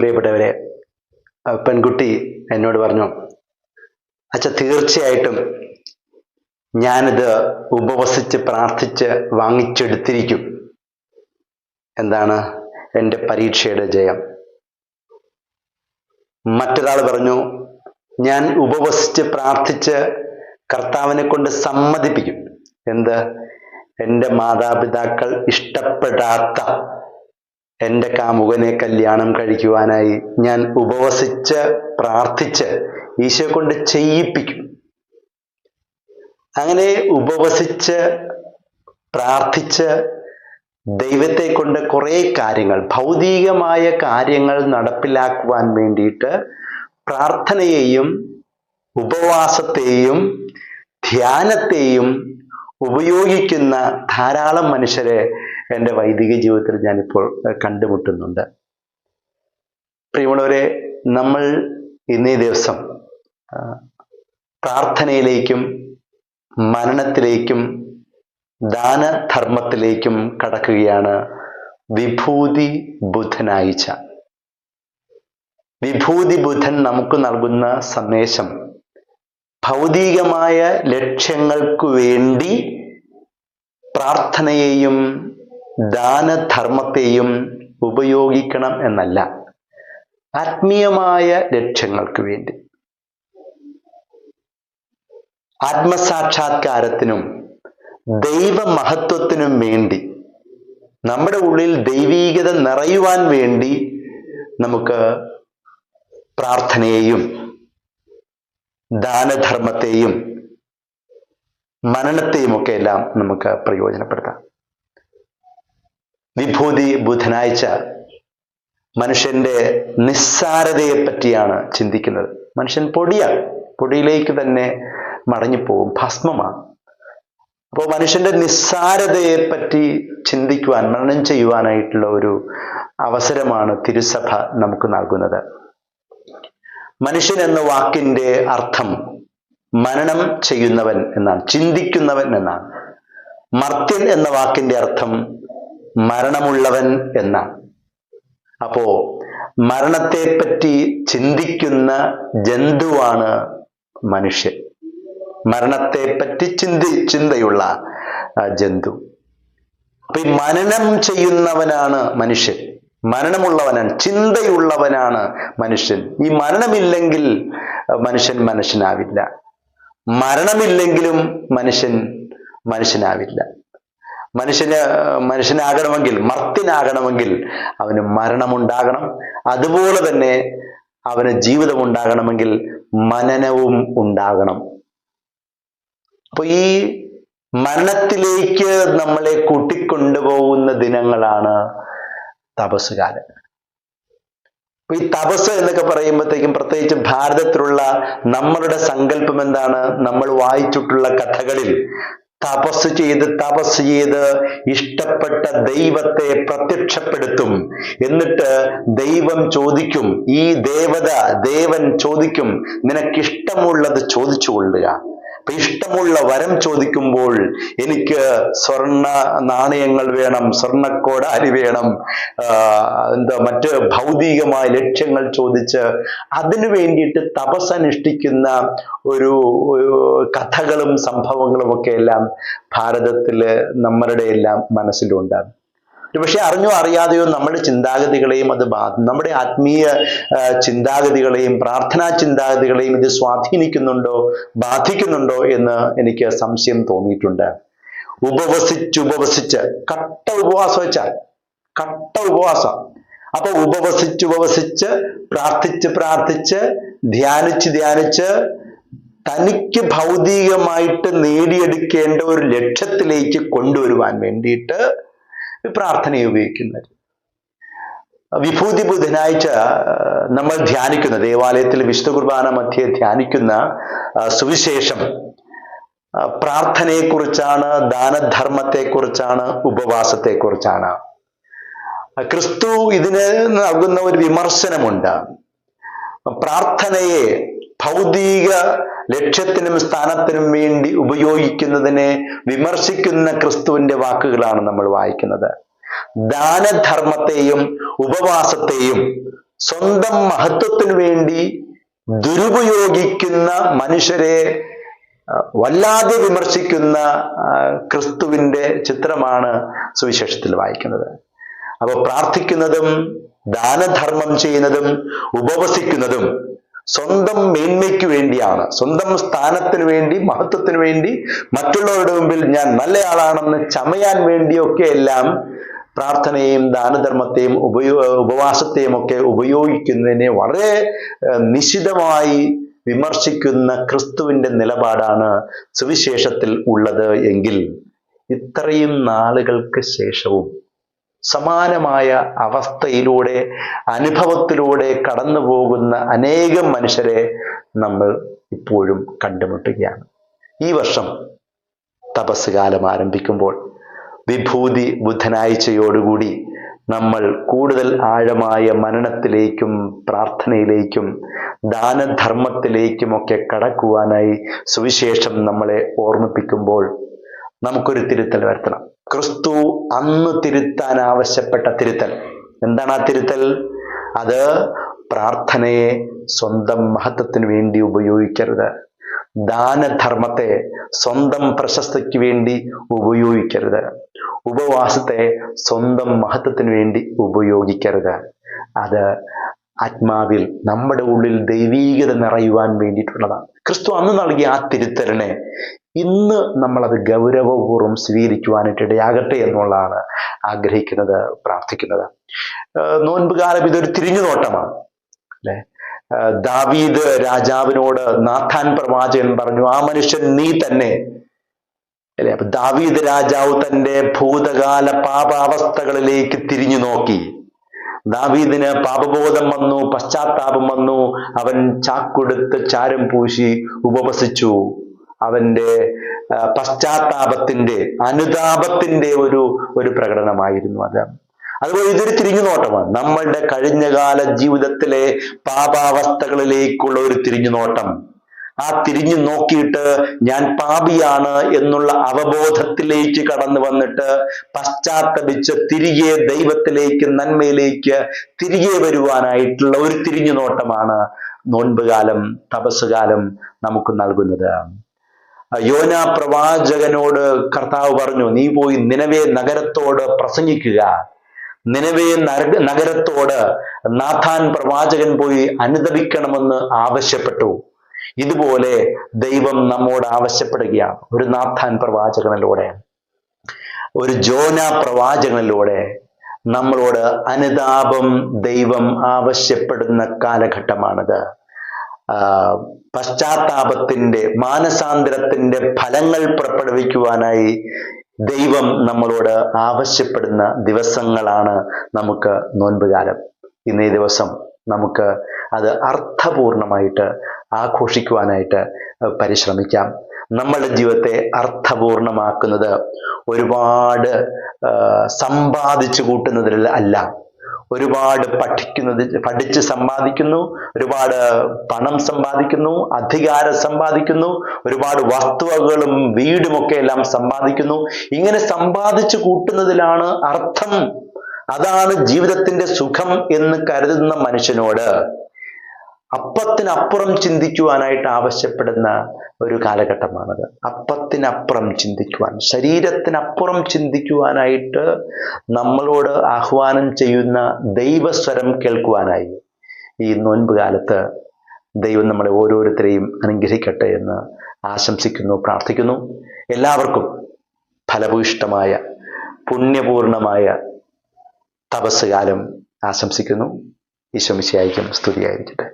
പ്രിയപ്പെട്ടവരെ, പെൺകുട്ടി എന്നോട് പറഞ്ഞു, അച്ഛ തീർച്ചയായിട്ടും ഞാനിത് ഉപവസിച്ച് പ്രാർത്ഥിച്ച് വാങ്ങിച്ചെടുത്തിരിക്കും. എന്താണ്? എൻ്റെ പരീക്ഷയുടെ ജയം. മറ്റൊരാൾ പറഞ്ഞു, ഞാൻ ഉപവസിച്ച് പ്രാർത്ഥിച്ച് കർത്താവിനെ കൊണ്ട് സമ്മതിപ്പിക്കും. എന്ത്? എൻ്റെ മാതാപിതാക്കൾ ഇഷ്ടപ്പെടാത്ത എൻ്റെ കാമുകനെ കല്യാണം കഴിക്കുവാനായി ഞാൻ ഉപവസിച്ച് പ്രാർത്ഥിച്ച് ഈശോ കൊണ്ട് ചെയ്യിപ്പിക്കും. അങ്ങനെ ഉപവസിച്ച് പ്രാർത്ഥിച്ച് ദൈവത്തെ കൊണ്ട് കുറേ കാര്യങ്ങൾ, ഭൗതികമായ കാര്യങ്ങൾ നടപ്പിലാക്കുവാൻ വേണ്ടിയിട്ട് പ്രാർത്ഥനയെയും ഉപവാസത്തെയും ധ്യാനത്തെയും ഉപയോഗിക്കുന്ന ധാരാളം മനുഷ്യരെ എൻ്റെ വൈദിക ജീവിതത്തിൽ ഞാനിപ്പോൾ കണ്ടുമുട്ടുന്നുണ്ട്. പ്രിയമുള്ളവരെ, നമ്മൾ ഇന്നേ ദിവസം പ്രാർത്ഥനയിലേക്കും മനനത്തിലേക്കും ദാനധർമ്മത്തിലേക്കും കടക്കുകയാണ്. വിഭൂതി ബുധനാഴ്ച. വിഭൂതി ബുധൻ നമുക്ക് നൽകുന്ന സന്ദേശം ഭൗതികമായ ലക്ഷ്യങ്ങൾക്കു വേണ്ടി പ്രാർത്ഥനയെയും ദാനധർമ്മത്തെയും ഉപയോഗിക്കണം എന്നല്ല, ആത്മീയമായ ലക്ഷ്യങ്ങൾക്ക് വേണ്ടി, ആത്മസാക്ഷാത്കാരത്തിനും ദൈവമഹത്വത്തിനും വേണ്ടി, നമ്മുടെ ഉള്ളിൽ ദൈവീകത നിറയുവാൻ വേണ്ടി നമുക്ക് പ്രാർത്ഥനയെയും ദാനധർമ്മത്തെയും മനനത്തെയും ഒക്കെ എല്ലാം നമുക്ക് പ്രയോജനപ്പെടുത്താം. വിഭൂതി ബുധനാഴ്ച മനുഷ്യന്റെ നിസ്സാരതയെ പറ്റിയാണ് ചിന്തിക്കുന്നത്. മനുഷ്യൻ പൊടിയാണ്, പൊടിയിലേക്ക് തന്നെ മടങ്ങിപ്പോകും, ഭസ്മമാണ്. അപ്പോൾ മനുഷ്യന്റെ നിസ്സാരതയെ പറ്റി ചിന്തിക്കുവാൻ, മനനം ചെയ്യുവാനായിട്ടുള്ള ഒരു അവസരമാണ് തിരുസഭ നമുക്ക് നൽകുന്നത്. മനുഷ്യൻ എന്ന വാക്കിന്റെ അർത്ഥം മനനം ചെയ്യുന്നവൻ എന്നാണ്, ചിന്തിക്കുന്നവൻ എന്നാണ്. മർത്യൻ എന്ന വാക്കിന്റെ അർത്ഥം മരണമുള്ളവൻ എന്നാണ്. അപ്പോ മരണത്തെപ്പറ്റി ചിന്തിക്കുന്ന ജന്തുവാണ് മനുഷ്യൻ. മരണത്തെപ്പറ്റി ചിന്തയുള്ള ജന്തു. അപ്പൊ ഈ മനനം ചെയ്യുന്നവനാണ് മനുഷ്യൻ, മരണമുള്ളവനാണ്, ചിന്തയുള്ളവനാണ് മനുഷ്യൻ. ഈ മരണമില്ലെങ്കിൽ മനുഷ്യൻ മനുഷ്യനാവില്ല, മരണമില്ലെങ്കിലും മനുഷ്യൻ മനുഷ്യനാവില്ല. മനുഷ്യനാകണമെങ്കിൽ, മർത്യനാകണമെങ്കിൽ അവന് മരണമുണ്ടാകണം. അതുപോലെ തന്നെ അവന് ജീവിതമുണ്ടാകണമെങ്കിൽ മനനവും ഉണ്ടാകണം. അപ്പൊ ഈ മരണത്തിലേക്ക് നമ്മളെ കൂട്ടിക്കൊണ്ടുപോകുന്ന ദിനങ്ങളാണ് തപസ് കാലം. അപ്പൊ ഈ തപസ് എന്നൊക്കെ പറയുമ്പോഴത്തേക്കും, പ്രത്യേകിച്ച് ഭാരതത്തിലുള്ള നമ്മളുടെ സങ്കല്പം എന്താണ്? നമ്മൾ വായിച്ചിട്ടുള്ള കഥകളിൽ തപസ് ചെയ്ത് ഇഷ്ടപ്പെട്ട ദൈവത്തെ പ്രത്യക്ഷപ്പെടുത്തും. എന്നിട്ട് ദൈവം ചോദിക്കും, ഈ ദേവൻ ചോദിക്കും, നിനക്കിഷ്ടമുള്ളത് ചോദിച്ചു കൊള്ളുക. അപ്പൊ ഇഷ്ടമുള്ള വരം ചോദിക്കുമ്പോൾ എനിക്ക് സ്വർണ്ണ നാണയങ്ങൾ വേണം, സ്വർണ്ണക്കോടാലി വേണം, മറ്റ് ഭൗതികമായ ലക്ഷ്യങ്ങൾ ചോദിച്ച് അതിനു വേണ്ടിയിട്ട് തപസ്സനുഷ്ഠിക്കുന്ന ഒരു കഥകളും സംഭവങ്ങളും ഒക്കെ എല്ലാം ഭാരതത്തില് നമ്മളുടെ എല്ലാം മനസ്സിലുണ്ടാകും. പക്ഷെ അറിഞ്ഞോ അറിയാതെയോ നമ്മുടെ ചിന്താഗതികളെയും നമ്മുടെ ആത്മീയ ചിന്താഗതികളെയും പ്രാർത്ഥനാ ചിന്താഗതികളെയും ഇത് സ്വാധീനിക്കുന്നുണ്ടോ, ബാധിക്കുന്നുണ്ടോ എന്ന് എനിക്ക് സംശയം തോന്നിയിട്ടുണ്ട്. ഉപവസിച്ച് കട്ട ഉപവാസം വെച്ചാൽ കട്ട ഉപവാസം. അപ്പൊ ഉപവസിച്ച് പ്രാർത്ഥിച്ച് ധ്യാനിച്ച് തനിക്ക് ഭൗതികമായിട്ട് നേടിയെടുക്കേണ്ട ഒരു ലക്ഷ്യത്തിലേക്ക് കൊണ്ടുവരുവാൻ വേണ്ടിയിട്ട് പ്രാർത്ഥനയെ ഉപയോഗിക്കുന്നത്. വിഭൂതി ബുധനാഴ്ച നമ്മൾ ധ്യാനിക്കുന്ന, ദേവാലയത്തിൽ വിശുദ്ധ കുർബാന മധ്യേ ധ്യാനിക്കുന്ന സുവിശേഷം പ്രാർത്ഥനയെക്കുറിച്ചാണ്, ദാനധർമ്മത്തെക്കുറിച്ചാണ്, ഉപവാസത്തെക്കുറിച്ചാണ്. ക്രിസ്തു ഇതിന് നൽകുന്ന ഒരു വിമർശനമുണ്ട്. പ്രാർത്ഥനയെ ഭൗതിക ലക്ഷ്യത്തിനും സ്ഥാനത്തിനും വേണ്ടി ഉപയോഗിക്കുന്നതിനെ വിമർശിക്കുന്ന ക്രിസ്തുവിന്റെ വാക്കുകളാണ് നമ്മൾ വായിക്കുന്നത്. ദാനധർമ്മത്തെയും ഉപവാസത്തെയും സ്വന്തം മഹത്വത്തിനു വേണ്ടി ദുരുപയോഗിക്കുന്ന മനുഷ്യരെ വല്ലാതെ വിമർശിക്കുന്ന ക്രിസ്തുവിന്റെ ചിത്രമാണ് സുവിശേഷത്തിൽ വായിക്കുന്നത്. അപ്പോൾ പ്രാർത്ഥിക്കുന്നതും ദാനധർമ്മം ചെയ്യുന്നതും ഉപവസിക്കുന്നതും സ്വന്തം മേന്മയ്ക്ക് വേണ്ടിയാണ്, സ്വന്തം സ്ഥാനത്തിന് വേണ്ടി, മഹത്വത്തിന് വേണ്ടി, മറ്റുള്ളവരുടെ മുമ്പിൽ ഞാൻ നല്ലയാളാണെന്ന് ചമയാൻ വേണ്ടിയൊക്കെ എല്ലാം പ്രാർത്ഥനയും ദാനധർമ്മത്തെയും ഉപവാസത്തെയും ഒക്കെ ഉപയോഗിക്കുന്നതിനെ വളരെ നിശിതമായി വിമർശിക്കുന്ന ക്രിസ്തുവിന്റെ നിലപാടാണ് സുവിശേഷത്തിൽ ഉള്ളത് എങ്കിൽ ഇത്രയും നാളുകൾക്ക് ശേഷവും സമാനമായ അവസ്ഥയിലൂടെ, അനുഭവത്തിലൂടെ കടന്നു പോകുന്ന അനേകം മനുഷ്യരെ നമ്മൾ ഇപ്പോഴും കണ്ടുമുട്ടുകയാണ്. ഈ വർഷം തപസ് കാലം ആരംഭിക്കുമ്പോൾ വിഭൂതി ബുധനാഴ്ചയോടുകൂടി നമ്മൾ കൂടുതൽ ആഴമായ മനനത്തിലേക്കും പ്രാർത്ഥനയിലേക്കും ദാനധർമ്മത്തിലേക്കുമൊക്കെ കടക്കുവാനായി സുവിശേഷം നമ്മളെ ഓർമ്മിപ്പിക്കുമ്പോൾ നമുക്കൊരു തിരുത്തൽ വരുത്തണം. ക്രിസ്തു അന്ന് തിരുത്താൻ ആവശ്യപ്പെട്ട തിരുത്തൽ എന്താണ്? ആ തിരുത്തൽ അത് പ്രാർത്ഥനയെ സ്വന്തം മഹത്വത്തിന് വേണ്ടി ഉപയോഗിക്കരുത്, ദാനധർമ്മത്തെ സ്വന്തം പ്രശസ്തിക്ക് വേണ്ടി ഉപയോഗിക്കരുത്, ഉപവാസത്തെ സ്വന്തം മഹത്വത്തിന് വേണ്ടി ഉപയോഗിക്കരുത്. അത് ആത്മാവിൽ നമ്മുടെ ഉള്ളിൽ ദൈവീകത നിറയുവാൻ വേണ്ടിയിട്ടുള്ളതാണ്. ക്രിസ്തു അന്ന് നൽകിയ ആ തിരുത്തലിനെ ഇന്ന് നമ്മളത് ഗൗരവപൂർവ്വം സ്വീകരിക്കുവാനായിട്ട് ഇടയാകട്ടെ എന്നുള്ളതാണ് ആഗ്രഹിക്കുന്നത്, പ്രാർത്ഥിക്കുന്നത്. നോൻപ് കാലം ഇതൊരു തിരിഞ്ഞുനോട്ടമാണ് അല്ലെ. ദാവീദ് രാജാവിനോട് നാഥാൻ പ്രവാചകൻ പറഞ്ഞു, ആ മനുഷ്യൻ നീ തന്നെ അല്ലെ. അപ്പൊ ദാവീദ് രാജാവ് തന്റെ ഭൂതകാല പാപാവസ്ഥകളിലേക്ക് തിരിഞ്ഞു നോക്കി. ദാവീദിന് പാപബോധം വന്നു, പശ്ചാത്താപം വന്നു. അവൻ ചാക്കൊടുത്ത് ചാരം പൂശി ഉപവസിച്ചു. അവന്റെ പശ്ചാത്താപത്തിന്റെ, അനുതാപത്തിന്റെ ഒരു പ്രകടനമായിരുന്നു അത്. അതുപോലെ ഇതൊരു തിരിഞ്ഞുനോട്ടമാണ്. നമ്മളുടെ കഴിഞ്ഞകാല ജീവിതത്തിലെ പാപാവസ്ഥകളിലേക്കുള്ള ഒരു തിരിഞ്ഞുനോട്ടം. ആ തിരിഞ്ഞു നോക്കിയിട്ട് ഞാൻ പാപിയാണ് എന്നുള്ള അവബോധത്തിലേക്ക് കടന്നു വന്നിട്ട് പശ്ചാത്തപിച്ച് തിരികെ ദൈവത്തിലേക്ക്, നന്മയിലേക്ക് തിരികെ വരുവാനായിട്ടുള്ള ഒരു തിരിഞ്ഞുനോട്ടമാണ് നോൻപുകാലം, തപസ്സുകാലം നമുക്ക് നൽകുന്നത്. യോന പ്രവാചകനോട് കർത്താവ് പറഞ്ഞു, നീ പോയി നിനവേ നഗരത്തോട് പ്രസംഗിക്കുക. നിനവേ നഗരത്തോട് നാഥാൻ പ്രവാചകൻ പോയി അനുതപിക്കണമെന്ന് ആവശ്യപ്പെട്ടു. ഇതുപോലെ ദൈവം നമ്മോട് ആവശ്യപ്പെടുകയാണ്. ഒരു നാഥാൻ പ്രവാചകനിലൂടെ, ഒരു ജോന പ്രവാചകനിലൂടെ നമ്മളോട് അനുതാപം ദൈവം ആവശ്യപ്പെടുന്ന കാലഘട്ടമാണിത്. പശ്ചാത്താപത്തിന്റെ, മാനസാന്തരത്തിന്റെ ഫലങ്ങൾ പുറപ്പെടുവിക്കുവാനായി ദൈവം നമ്മളോട് ആവശ്യപ്പെടുന്ന ദിവസങ്ങളാണ് നമുക്ക് നോൻപുകാലം. ഇന്നേ ദിവസം നമുക്ക് അത് അർത്ഥപൂർണമായിട്ട് ആഘോഷിക്കുവാനായിട്ട് പരിശ്രമിക്കാം. നമ്മളുടെ ജീവിതത്തെ അർത്ഥപൂർണമാക്കുന്നത് ഒരുപാട് സമ്പാദിച്ചു കൂട്ടുന്നതിൽ അല്ല. ഒരുപാട് പഠിച്ച് സമ്പാദിക്കുന്നു, ഒരുപാട് പണം സമ്പാദിക്കുന്നു, അധികാരം സമ്പാദിക്കുന്നു, ഒരുപാട് വസ്തുവകകളും വീടുമൊക്കെ എല്ലാം സമ്പാദിക്കുന്നു. ഇങ്ങനെ സമ്പാദിച്ചു കൂട്ടുന്നതിലാണ് അർത്ഥം, അതാണ് ജീവിതത്തിന്റെ സുഖം എന്ന് കരുതുന്ന മനുഷ്യനോട് അപ്പത്തിനപ്പുറം ചിന്തിക്കുവാനായിട്ട് ആവശ്യപ്പെടുന്ന ഒരു കാലഘട്ടമാണത്. അപ്പത്തിനപ്പുറം ചിന്തിക്കുവാൻ, ശരീരത്തിനപ്പുറം ചിന്തിക്കുവാനായിട്ട് നമ്മളോട് ആഹ്വാനം ചെയ്യുന്ന ദൈവസ്വരം കേൾക്കുവാനായി ഈ നോൻപ് കാലത്ത് ദൈവം നമ്മളെ ഓരോരുത്തരെയും അനുഗ്രഹിക്കട്ടെ എന്ന് ആശംസിക്കുന്നു, പ്രാർത്ഥിക്കുന്നു. എല്ലാവർക്കും ഫലഭൂയിഷ്ടമായ പുണ്യപൂർണമായ തപസ്സുകാലം ആശംസിക്കുന്നു. ഈശോ മിശിഹായ്ക്കും സ്തുതിയായിരിക്കട്ടെ.